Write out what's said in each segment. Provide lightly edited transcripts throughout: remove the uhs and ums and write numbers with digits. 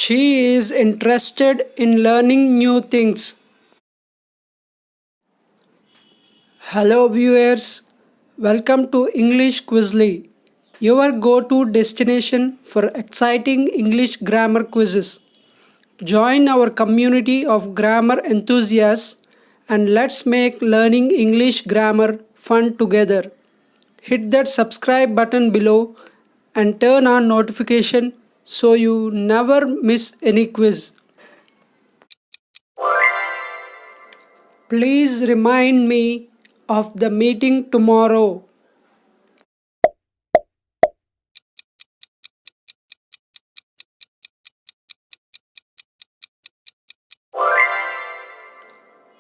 She is interested in learning new things. Hello, viewers. Welcome to English Quizly, your go to destination for exciting English grammar quizzes. Join our community of grammar enthusiasts and let's make learning English grammar fun together. Hit that subscribe button below and turn on notification so you never miss any quiz. Please remind me of the meeting tomorrow.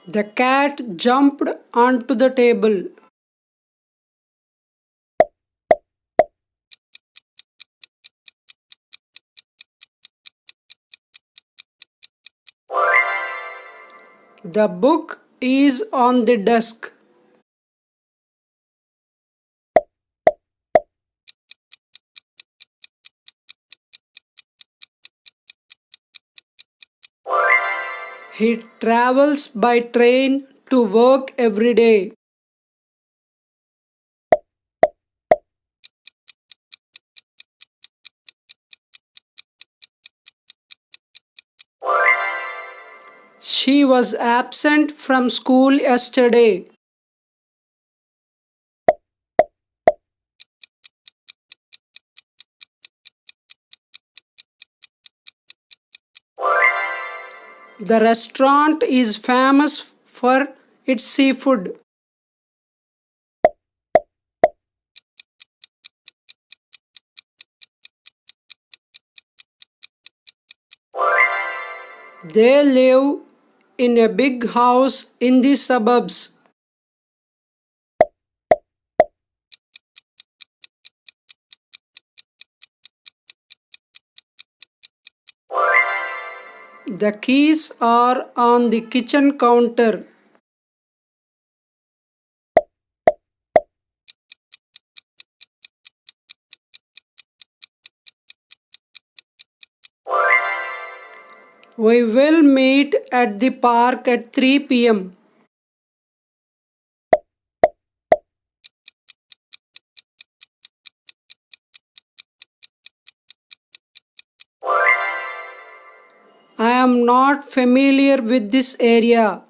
The cat jumped onto the table. The book is on the desk. He travels by train to work every day. She was absent from school yesterday. The restaurant is famous for its seafood. They live in a big house in the suburbs. The keys are on the kitchen counter. We will meet at the park at 3 pm. I am not familiar with this area.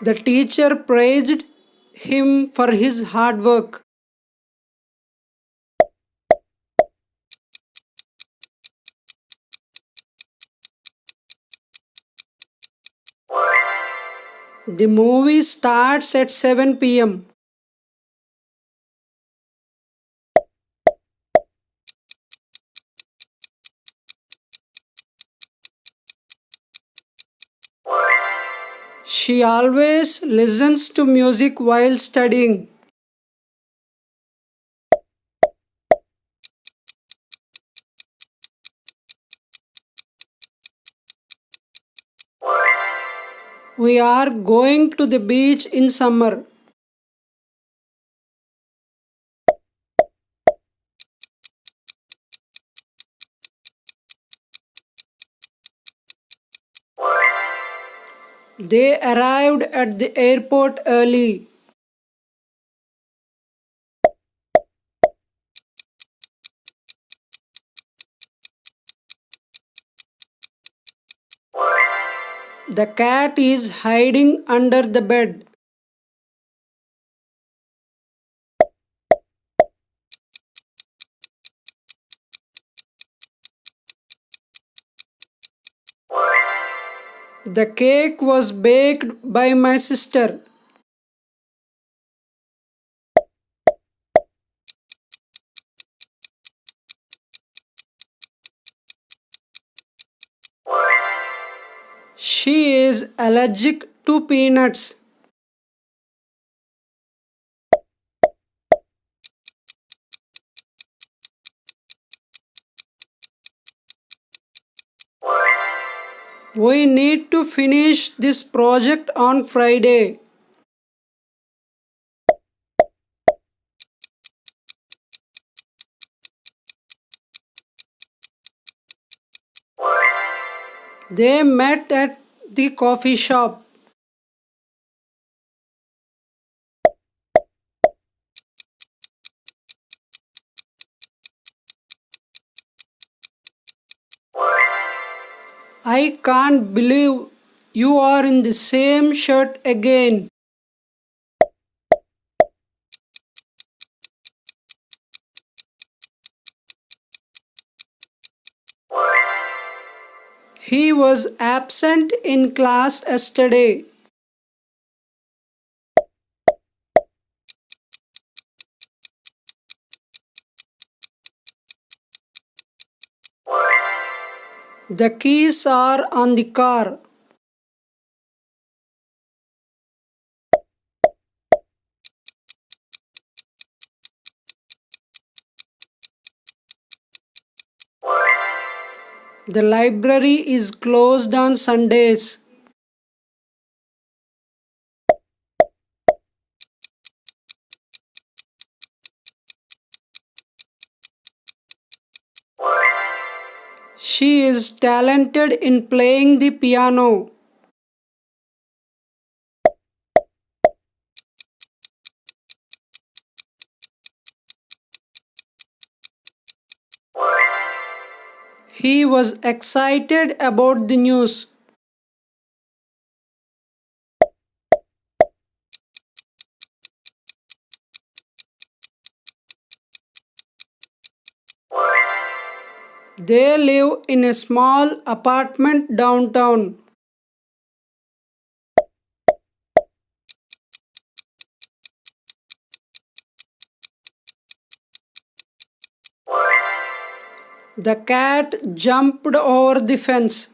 The teacher praised him for his hard work. The movie starts at 7 pm. She always listens to music while studying. We are going to the beach in summer. They arrived at the airport early. The cat is hiding under the bed. The cake was baked by my sister. She is allergic to peanuts. We need to finish this project on Friday. They met at the coffee shop. I can't believe you are in the same shirt again. He was absent in class yesterday. The keys are on the car. The library is closed on Sundays. She is talented in playing the piano. He was excited about the news. They live in a small apartment downtown. The cat jumped over the fence.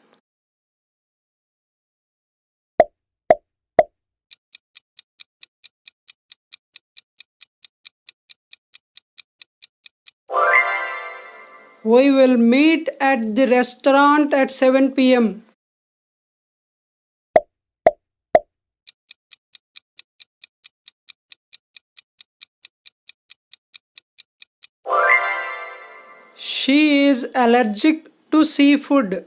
We will meet at the restaurant at 7 p.m. She is allergic to seafood.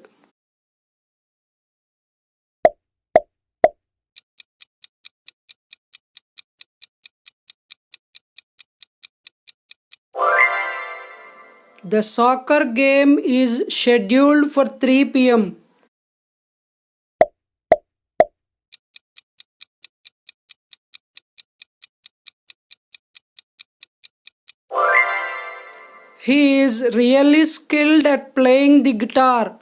The soccer game is scheduled for 3 p.m. He is really skilled at playing the guitar.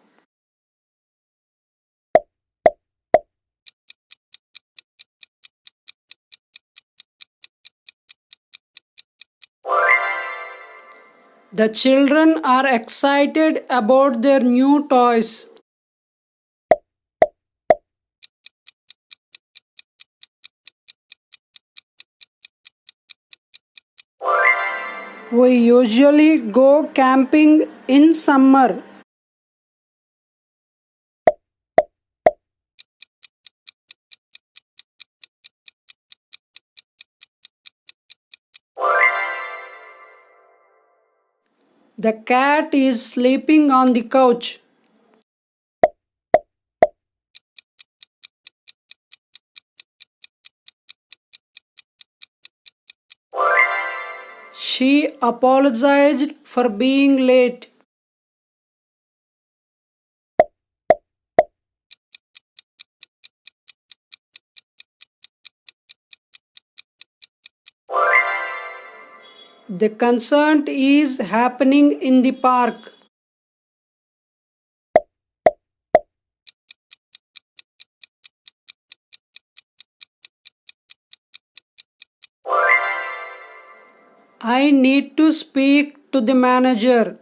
The children are excited about their new toys. We usually go camping in summer. The cat is sleeping on the couch. She apologized for being late. The concert is happening in the park. I need to speak to the manager.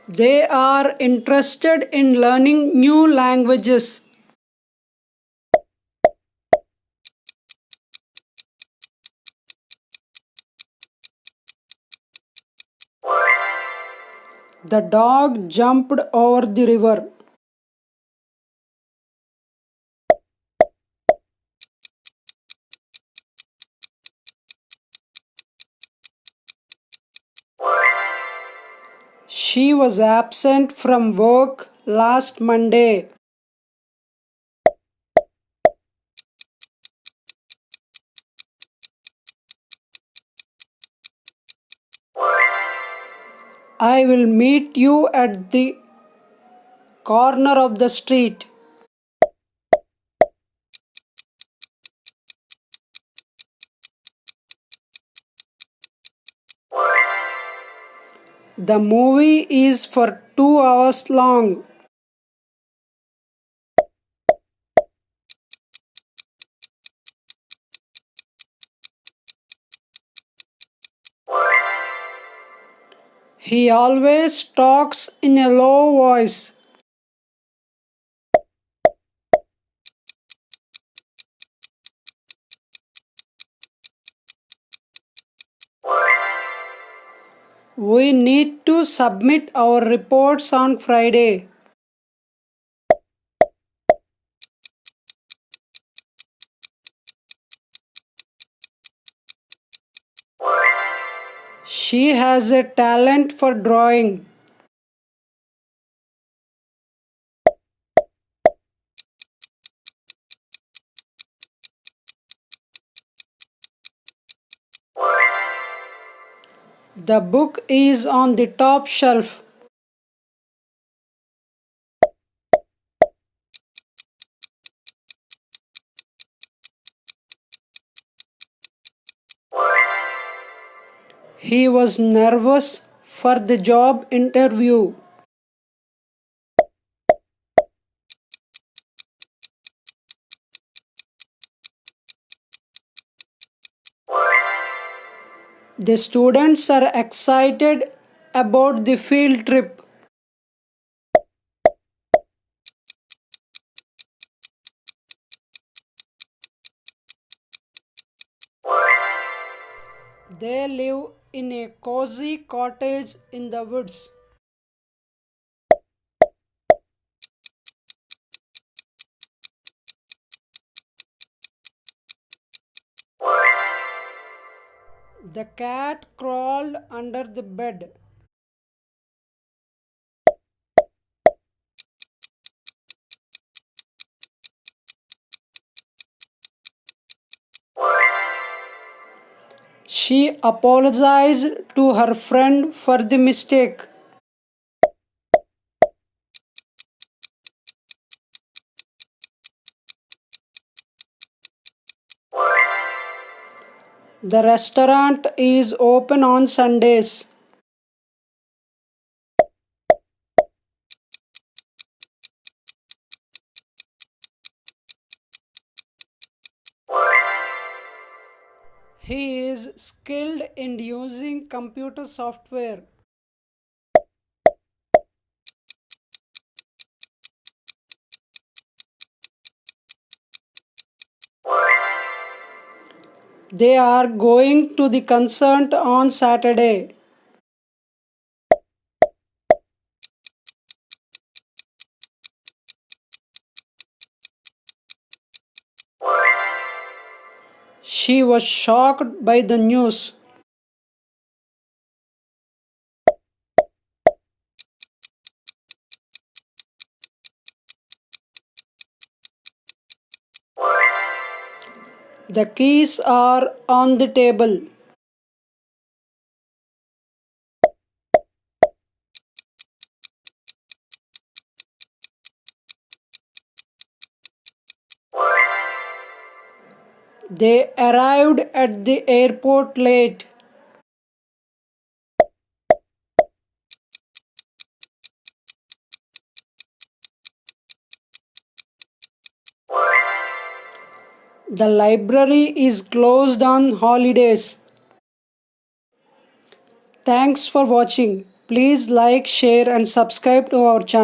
They are interested in learning new languages. The dog jumped over the river. She was absent from work last Monday. I will meet you at the corner of the street. The movie is for 2 hours long. He always talks in a low voice. We need to submit our reports on Friday. She has a talent for drawing. The book is on the top shelf. He was nervous for the job interview. The students are excited about the field trip. They live in a cozy cottage in the woods. The cat crawled under the bed. She apologized to her friend for the mistake. The restaurant is open on Sundays. He is skilled in using computer software. They are going to the concert on Saturday. She was shocked by the news. The keys are on the table. They arrived at the airport late. The library is closed on holidays. Thanks for watching. Please like, share and subscribe to our channel.